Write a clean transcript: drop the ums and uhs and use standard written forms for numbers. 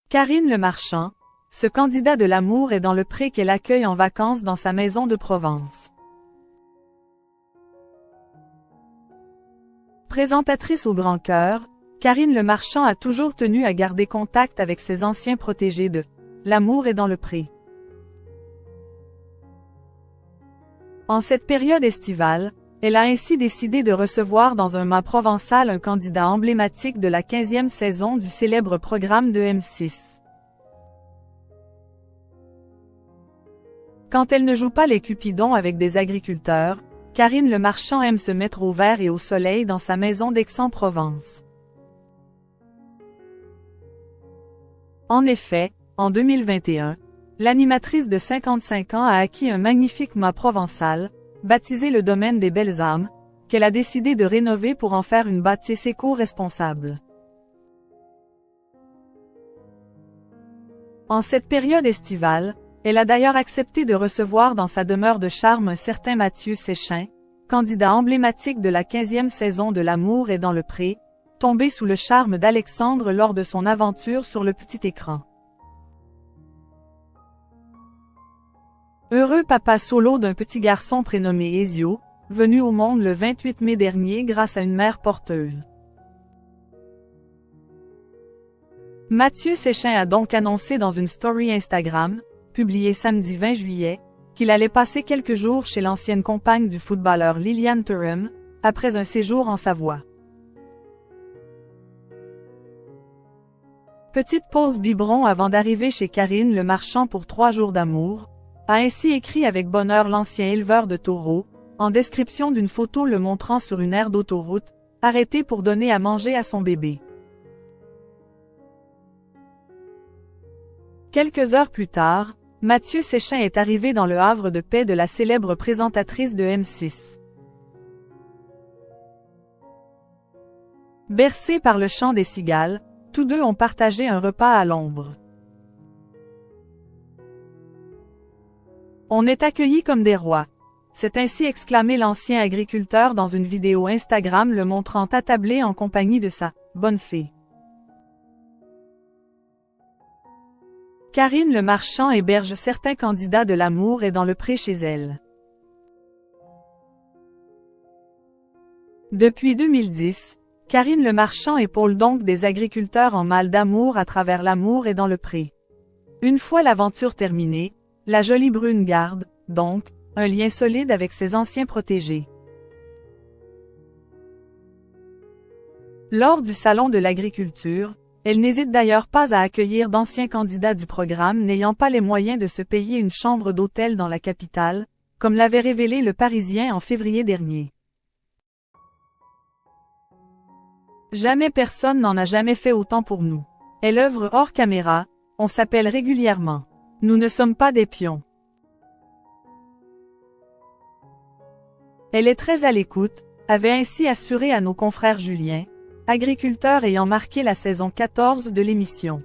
Karine Le Marchand, ce candidat de l'amour est dans le pré qu'elle accueille en vacances dans sa maison de Provence. Présentatrice au grand cœur, Karine Le Marchand a toujours tenu à garder contact avec ses anciens protégés de « L'amour est dans le pré ». En cette période estivale, elle a ainsi décidé de recevoir dans un mât provençal un candidat emblématique de la 15e saison du célèbre programme de M6. Quand elle ne joue pas les cupidons avec des agriculteurs, Karine Le Marchand aime se mettre au vert et au soleil dans sa maison d'Aix-en-Provence. En effet, en 2021, l'animatrice de 55 ans a acquis un magnifique mât provençal, baptisé le Domaine des Belles Âmes, qu'elle a décidé de rénover pour en faire une bâtisse éco-responsable. En cette période estivale, elle a d'ailleurs accepté de recevoir dans sa demeure de charme un certain Mathieu Séchain, candidat emblématique de la 15e saison de L'amour est dans le pré, tombé sous le charme d'Alexandre lors de son aventure sur le petit écran. Heureux papa solo d'un petit garçon prénommé Ezio, venu au monde le 28 mai dernier grâce à une mère porteuse. Mathieu Séchain a donc annoncé dans une story Instagram, publiée samedi 20 juillet, qu'il allait passer quelques jours chez l'ancienne compagne du footballeur Liliane Thuram, après un séjour en Savoie. Petite pause biberon avant d'arriver chez Karine Le Marchand pour 3 jours d'amour, a ainsi écrit avec bonheur l'ancien éleveur de taureaux, en description d'une photo le montrant sur une aire d'autoroute, arrêté pour donner à manger à son bébé. Quelques heures plus tard, Mathieu Séchain est arrivé dans le havre de paix de la célèbre présentatrice de M6. Bercés par le chant des cigales, tous deux ont partagé un repas à l'ombre. On est accueillis comme des rois. s'est ainsi exclamé l'ancien agriculteur dans une vidéo Instagram le montrant attablé en compagnie de sa « bonne fée ». Karine Le Marchand héberge certains candidats de l'amour et dans le pré chez elle. Depuis 2010, Karine Le Marchand épaule donc des agriculteurs en mal d'amour à travers l'amour et dans le pré. Une fois l'aventure terminée, la jolie brune garde, donc, un lien solide avec ses anciens protégés. Lors du Salon de l'agriculture, elle n'hésite d'ailleurs pas à accueillir d'anciens candidats du programme n'ayant pas les moyens de se payer une chambre d'hôtel dans la capitale, comme l'avait révélé Le Parisien en février dernier. Jamais personne n'en a jamais fait autant pour nous. Elle œuvre hors caméra, on s'appelle régulièrement. Nous ne sommes pas des pions. Elle est très à l'écoute, avait ainsi assuré à nos confrères Julien, agriculteur ayant marqué la saison 14 de l'émission.